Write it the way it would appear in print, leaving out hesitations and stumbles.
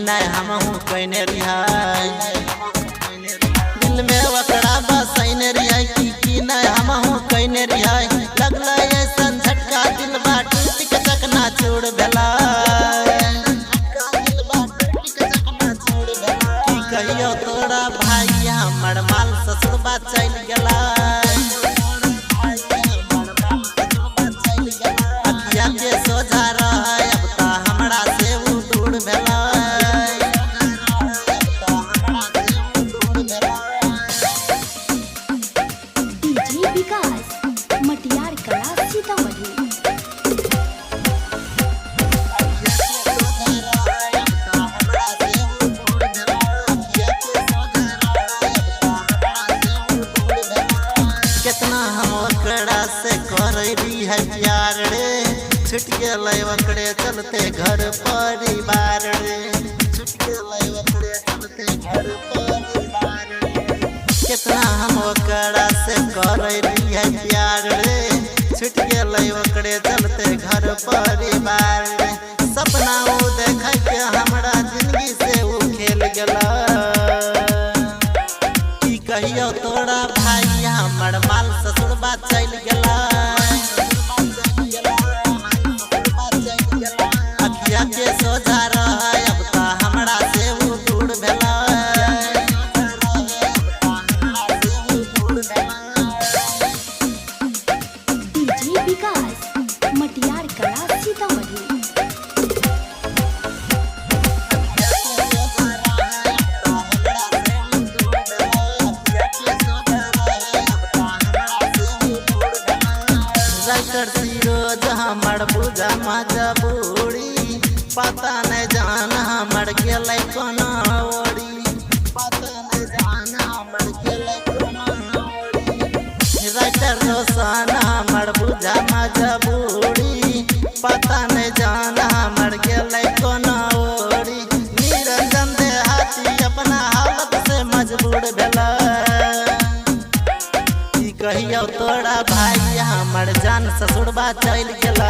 नहीं हम हूँ कहने रिहाय दिल में वकड़ा बसैने रिहाय की नहीं हम हूँ कहने रिहाय लगला ऐसा झटका दिल बाट टिक चकना छोड़ भेला कहियो तोरा भाई हमर माल ससुरबा चल गेला अखिया के सोझा रहे अब ता हमरा से उ दूर भेला डीजे विकास मटियार कला सीतामढ़ी। कितना हम ओकरा से करैली है प्यार रे छूट गेलै ओकरे चलते घर परिवार रे छूट गेलै ओकरे चलते घर परिवार रे कितना हम ओकरा से करैली है प्यार रे छूट गेलै ओकरे चलते घर परिवार रे सपना उ देख के हमरा जिंदगी से उ खेल गेला कहियो तोरा भाई हमर माल ससुरबा चल गेला अखिया के सोझा रहे अब ता हमरा से उ दूर भेला डीजे विकास मटियार कला सीतामढ़ी। रोज हमर बुझा मजबूरी पता नहीं जान हमर गेलै कोना ओरी पता नहीं जान हमर गेलै कोना ओरी राइटर रोशन हमर बुझा मजबूरी पता नहीं जान हमर गेलै कोना ओरी निरंजन देहाती अपना हालत से मजबूर भेला कहियो तोरा भाई हमर जान ससुरबा चल गेला।